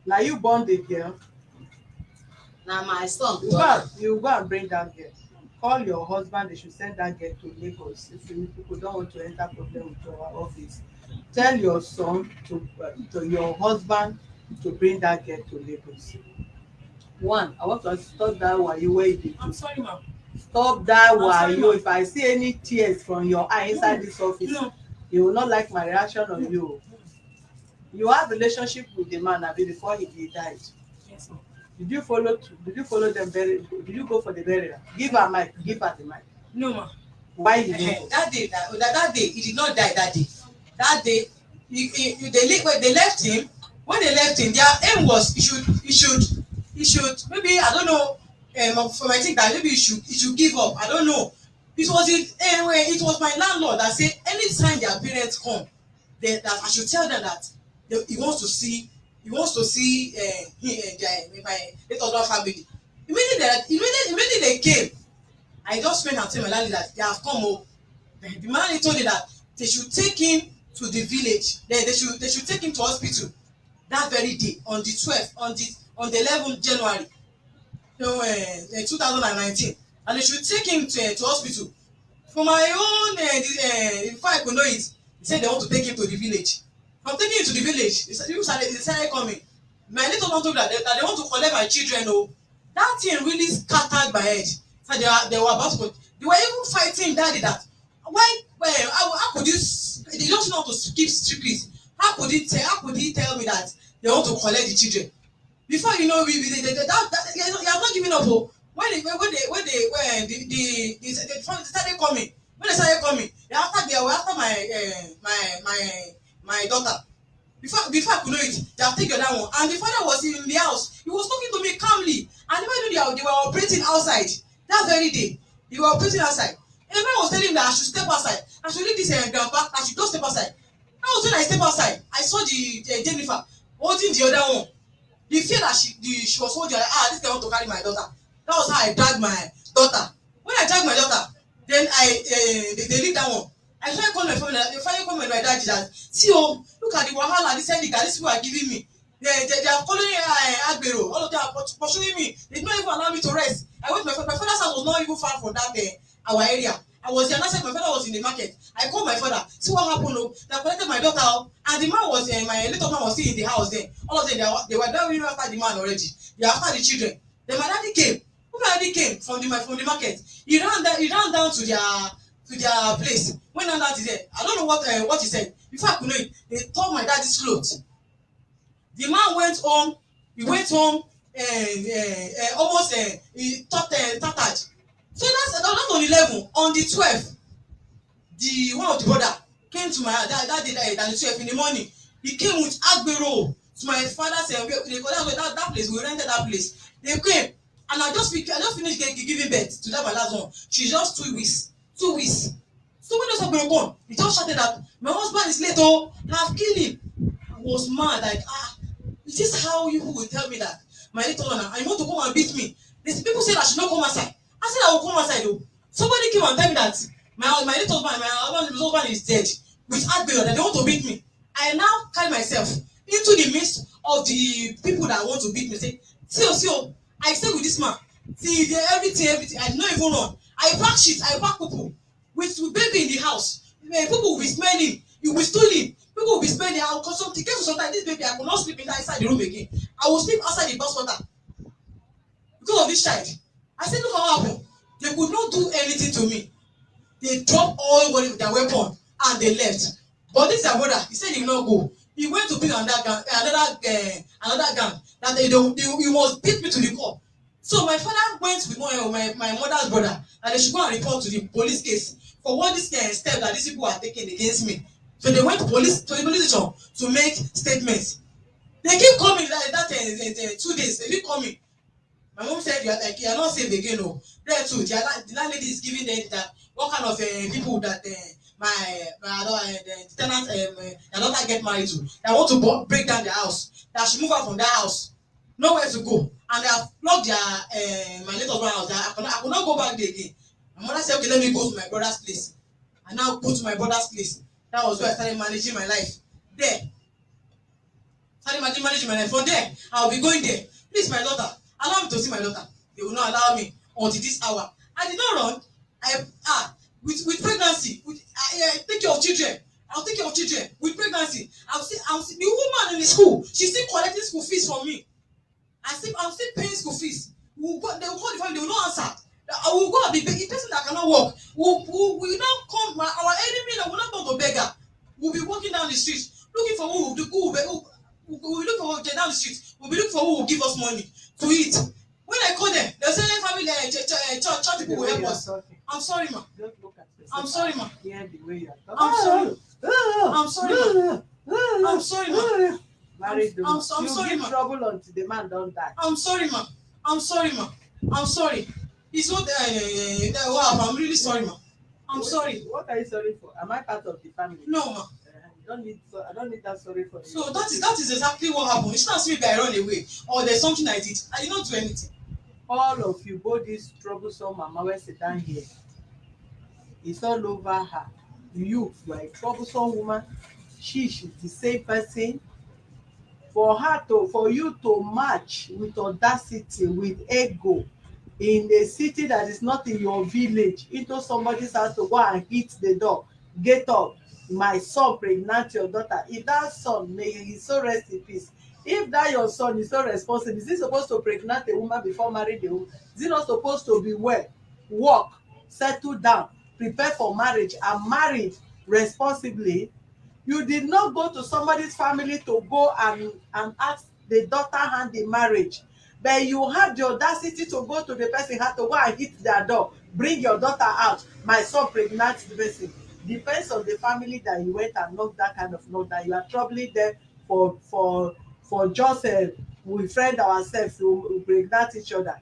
Na you born the girl. Na my son. You go and bring that girl. Call your husband, they should send that girl to Lagos. If you people don't want to enter problem with our office, tell your son to your husband to bring that girl to Lagos. One, I want to stop that wayo wey you dey do. I'm sorry, ma'am. Stop that wayo. If I see any tears from your eye inside this office, you will not like my reaction on you. You have relationship with the man abi before he died. Yes, ma'am. Did you follow them burial? Did you go for the burial? Give her mic. Give her the mic. No, ma. Why did you go? That day he did not die that day. That day they left him. When they left him, their aim was he should maybe, I don't know, for my thing that maybe he should give up. I don't know. It was my landlord that said anytime their parents come, that I should tell them that he wants to see my late husband family. Immediately they came, I just went and told my landlord that they have come home. The man told me that they should take him to the village. They should take him to hospital that very day on the 12th, on the 11th January 2019, and they should take him to hospital. For my own, if I could know it, they said they want to take him to the village. From taking him to the village, they started coming. My little one told me that they want to collect my children. Oh, that thing really scattered my head. So they were about to. They were even fighting daddy that how could you? They don't know how to keep secret. How could he tell me that they want to collect the children? Before you know, they are not giving up. Oh, when they started coming. When they started coming, they were after my daughter. Before I could know it, they have taken that one. And the father was in the house. He was talking to me calmly. I never knew they were operating outside. That very day, they were operating outside. And the man was telling me that I should step outside. I should leave this grandpa. I should just step outside. That was when I step outside. I saw the Jennifer holding the other one. The fear that she was holding, this guy want to carry my daughter. That was how I dragged my daughter. When I dragged my daughter, then they leave that one. I started calling my family. They finally called my dad. That see, look at the wahala. This people are giving me. They are following Agbero. All of them are pursuing me. They did not even allow me to rest. I went to my father's house was not even far from that our area. I was there, and I said my father was in the market. I called my father, see what happened. Oh, they collected my daughter out, and the man was my little man was still in the house then. All of them they were very after the man already. They are after the children. Then my daddy came. When my daddy came from the market, he ran down to their place. When down to there, I don't know what he said. Before I could know it, they tore my daddy's clothes. The man went home. He went home almost he tattered. So that's on 11. On the 12th, the one of the brother came to my that day that the 12th in the morning. He came with agbero to my father's that place. We rented that place. They came and I just finished giving birth to that my last one. She's just 2 weeks. 2 weeks. So when those agbero come, he just shouted that my husband is late. Oh, have killed him. I was mad like is this how you will tell me that my little one and you want to come and beat me? These people say I should not come outside. I said I will come outside though. Somebody came and tell me that my little man, my husband is dead with heartburn that they want to beat me. I now carry myself into the midst of the people that want to beat me. Say, see, I stay with this man. See, everything. I don't even run. I pack shit. I pack people with baby in the house. People will be smelling. You will stealing. People will be spending. I will consult. It came to sometimes this baby I could not sleep inside the room again. I will sleep outside the bus water because of this child. I said, look what happened. They could not do anything to me. They dropped all their weapon and they left. But this their brother, he said he will not go. He went to pick another gang that he must beat me to the core. So my father went with my mother's brother and they should go and report to the police case for what this step that these people are taking against me. So they went to the police station to make statements. They keep coming that 2 days. They keep coming. My mom said you are not safe again. Oh, there too. The landlady is giving them that what kind of people that the tenant their daughter get married to. They want to break down their house. That she move out from that house, nowhere to go, and they have locked their my little brother house. I could not go back there again. My mother said, okay, let me go to my brother's place. I now go to my brother's place. That was where I started managing my life. There, started managing my life. From there, I will be going there. Please, my daughter, allow me to see my daughter. They will not allow me until this hour. I did not run. With pregnancy, I take care of children. I'll take care of children with pregnancy. I'll see the woman in the school. She's still collecting school fees from me. I'm still paying school fees. They will call the family. They will not answer. I will go and be begging. Person that cannot work will now come. Our enemy that will not come to beggar. We'll be walking down the street looking for who will look for down the street. We'll be looking for who will give us money to eat. When I call them, they'll say family church people will help us. I'm sorry, ma. Don't look at yourself. I'm sorry, ma. Hear the way you are I'm talking. sorry. I'm sorry, ma. I'm sorry, ma. Married I'm you sorry, give ma. trouble until the man don't die. I'm sorry, ma. I'm sorry, ma. I'm sorry. It's not wow, I'm really sorry, ma. I'm sorry. What are you sorry for? Am I part of the family? No, ma. I don't need that sorry for you. So that is exactly what happened. It's not as if I run away or there's something I did. I did not do anything. All of you, both this troublesome mama wey sit down here, it's all over her. You are a troublesome woman. She's the same person. For you to match with audacity, with ego, in a city that is not in your village, into somebody's house to go and hit the door, get up, my son pregnant your daughter. If that son, may he so rest in peace, if that your son is so responsible, is he supposed to pregnant a woman before marry the woman? Is he not supposed to be well, work, settle down, prepare for marriage and married responsibly? You did not go to somebody's family to go and ask the daughter hand in marriage, but you had the audacity to go to the person, had to go and hit their door, bring your daughter out, my son pregnant the person. Depends on the family that you went and knocked that kind of note, that you are troubling them for just we friend ourselves to pregnant each other.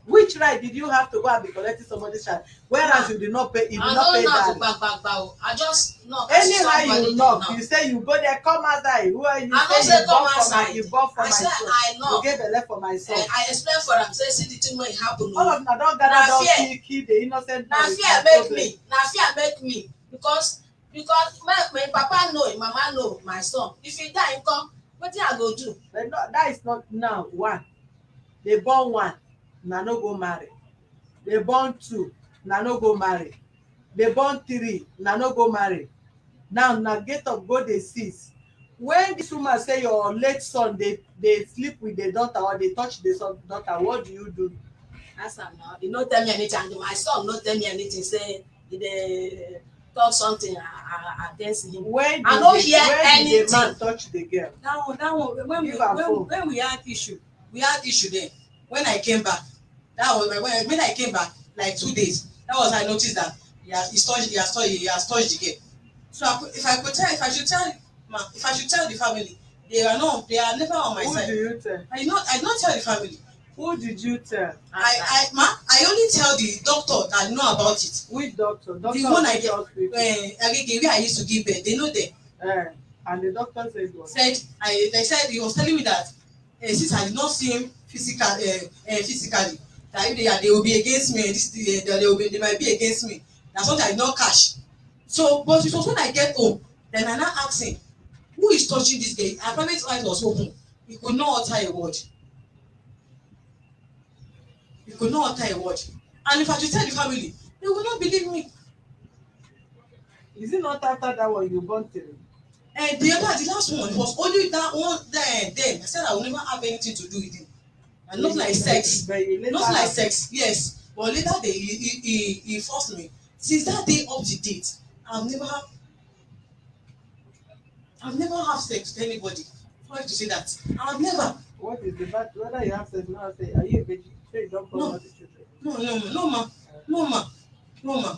Which right did you have to go and be collecting somebody's child, whereas you did not pay? You did not pay that. I just knock. Anyhow you knock, you say you go there, come outside. Who are you? I say say come outside. You born for I my say son. I knock. You gave belle for my son. I explain for am say see the thing wey happen. All of una don gather Na don fear. kill the innocent boy. Na fear make me because my papa know, my mama know my son. If he die, he come. Wetin I go do? But no, that is not now one. They born one, na no go marry. They born two, na no go marry. dey born 3 na no go marry. Now na gate of go dey seize. When dis woman say your late son dey sleep with the daughter or dey touch the son daughter, what do you do? Ask am now. He no tell me anything, and my son no tell me anything say he dey talk something against him. When I no did hear the anything. man touch the girl? That one Give am phone. when we had issue then. When I came back, that was when I came back like 2 days. That was I noticed that he has touched the girl. So if I should tell the family, they are never on my Who side. do you tell? I not tell the family. Who did you tell? I only tell the doctor that know about it. Which doctor? Doctor The one of I which get, hospital? Agege where I used to give birth, they know them. And the doctor said what? They said he was telling me that since I did not see him physically, that if they will be against me, they might be against me. That's something I did not catch. So, but it was when I get home, then I now ask him, who is touching this girl? Her private eyes was open. He could not utter a word. He could not utter a word. And if I should tell the family, they will not believe me. Is it not after that one you born 3? The last one was only that one. Then I said I will never have anything to do with him, and not like sex. Not like sex, yes. But later he forced me. Since that day up to date, I've never had sex with anybody. Why to say that? I've never. What is the bad? Whether you have sex or not, say, are you a virgin? Say you don't come out the children. No, ma.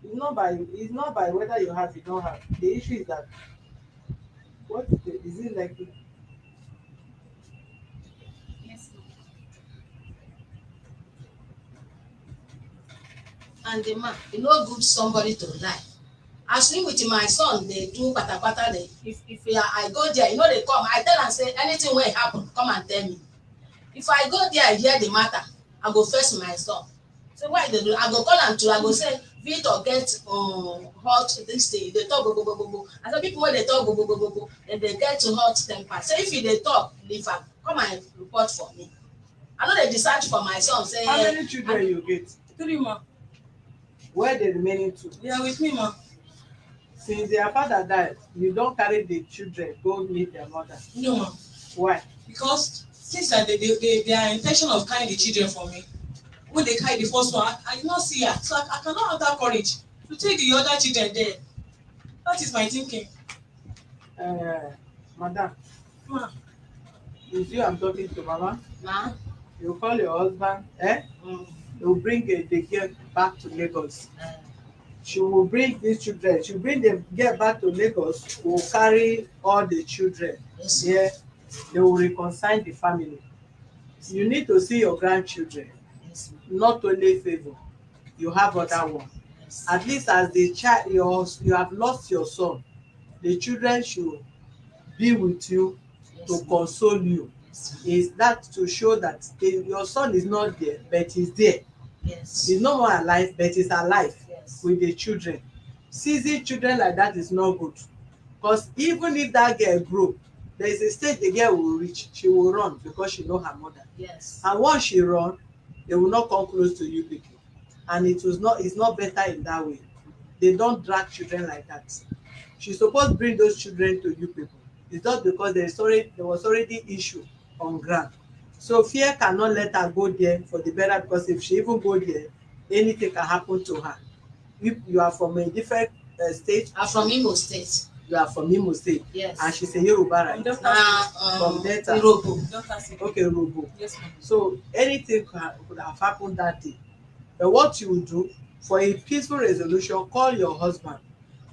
It's not by whether you have, you don't have. The issue is that is it like Yes, and the man, e no good somebody to lie. As me with my son dey do patapata dey, if I go there, no dey come, I tell am say anything wey happen, come and tell me. If I go there, I hear the matter, I go face my son. Say why you dey do? I go call am too. I go say Victor get hot this thing, dey talk gbogbogbogbo. I say people wey dey talk gbogbogbogbo, dem dey get hot temper. Say if you dey talk, leave am, come and report for me. I no dey decide for my son say. how many children you get? 3 ma. Where the remaining 2? They are with me, ma. Since their father died, you don carry the children go meet their mother. No, ma. Why? Because since their intention of carrying the children from me, when they carry the first one, I did not see her, so I cannot have that courage to take the other children there. That is my thinking. Madam, Ma. is you I'm talking to, Mama? Ma. You call your husband, you bring the girl back to Lagos. She will bring these children. She will bring the girl back to Lagos. Will carry all the children. Yes. Yeah, they will reconcile the family. You need to see your grandchildren, Yes, not only Favour. You have other one. yes. At least as the child, you have lost your son. The children should be with you to console you. Yes. Is that to show that your son is not there, but he's there. Yes. He's no more alive, but he's alive. Yes. With the children. Seizing children like that is not good. Because even if that girl grow, there is a stage the girl will reach. She will run because she know her mother. Yes. And once she run, they will not come close to you people. And it's not better in that way. They don't drag children like that. She supposed bring those children to you people. It's just because there was already issue on ground. So fear cannot let her go there for the better, because if she even go there, anything can happen to her. If you are from a different state. I'm from Imo State. You are from Imo State. Yes. And she's a Yoruba, right? From Delta. Irobo. Okay, Robo. Yes, ma'am. So anything could have happened that day. But what you will do for a peaceful resolution, call your husband.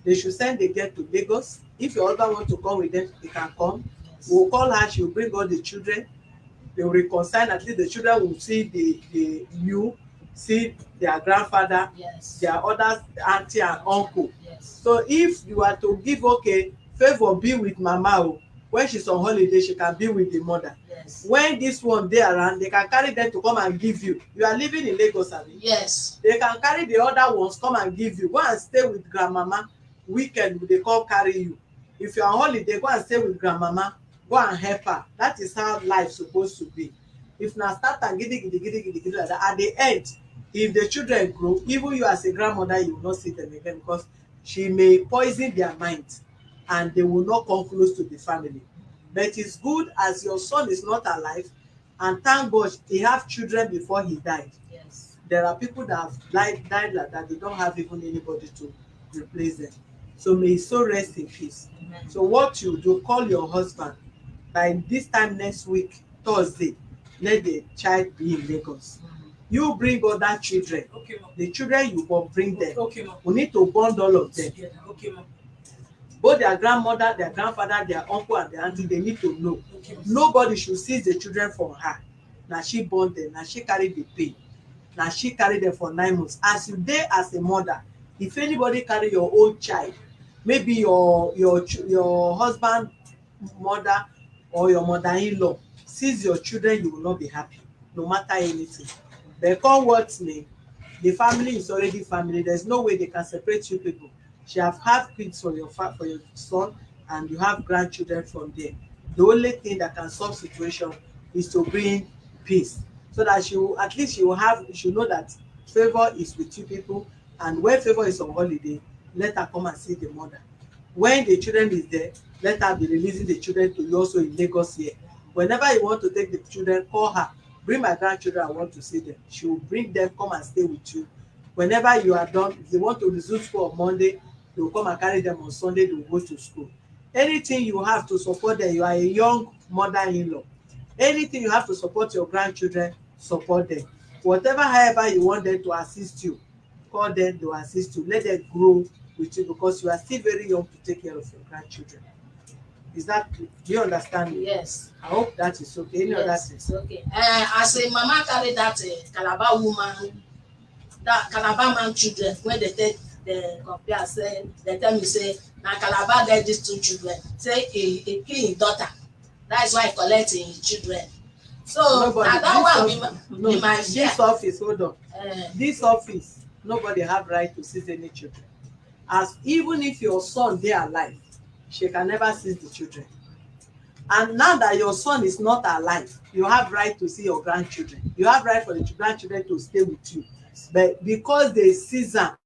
They should send the girl to Lagos. If your husband wants to come with them, he can come. Yes. We'll call her. She will bring all the children. They will reconcile. At least the children will see see their grandfather, Yes. their other auntie and uncle. Yes. So if you are to give, okay, Favour be with mama, when she's on holiday she can be with the mother. Yes. When this one dey around, they can carry them to come and give you. You are living in Lagos, abi? Yes. They can carry the other ones come and give you. Go and stay with grandmama. Weekend they come carry you. If you are on holiday, go and stay with grandmama. Go and help her. That is how life supposed to be. If na start and gidi like that, at the end if the children grow, even you as a grandmother, you will not see them again, because she may poison their mind and they will not come close to the family. But it's good, as your son is not alive, and thank God he have children before he died. Yes. There are people that have died like that, they don't have even anybody to replace them. So may his soul rest in peace. Amen. So what you do, call your husband by this time next week, Thursday, let the child be in Lagos. You bring other children. Okay, ma'am. The children you will bring them. Okay, ma'am. We need to bond all of them. Yeah, okay, ma'am. Both their grandmother, their grandfather, their uncle and their auntie, they need to know. Okay. Nobody should seize the children from her. Na she born them, na she carry the pain, na she carry them for 9 months. As you dey as a mother, if anybody carry your own child, maybe your husband mother or your mother-in-law seize your children, you will not be happy, no matter anything. But come what may, the family is already family. There's no way they can separate you people. She have kids for your son, and you have grandchildren from there. The only thing that can solve situation is to bring peace, so that she will, at least you know that Favour is with you people, and when Favour is on holiday, let her come and see the mother. When the children is there, let her be releasing the children to you also in Lagos here. Whenever you want to take the children, call her, bring my grandchildren, I want to see them. She will bring them, come and stay with you. Whenever you are done, if they want to resume school on Monday, they will come and carry them on Sunday, they will go to school. Anything you have to support them, you are a young mother-in-law, anything you have to support your grandchildren, support them. Whatever, however you want them to assist you, call them to assist you. Let them grow with you, because you are still very young to take care of your grandchildren. Is that, do you understand me? Yes. I hope that is okay. Any other Yes, thing? it's okay. As a mama carry that Calabar woman, that Calabar man children, when they take the compare, say they tell me say na Calabar get these two children, say he kill him daughter, that is why he collect him children. So na that one be my fear. This office, hold on. Uh, This office, nobody have right to seize any children. As even if your son dey alive, she can never seize the children. And now that your son is not alive, you have right to see your grandchildren. You have right for the grandchildren to stay with you. But because they seize am,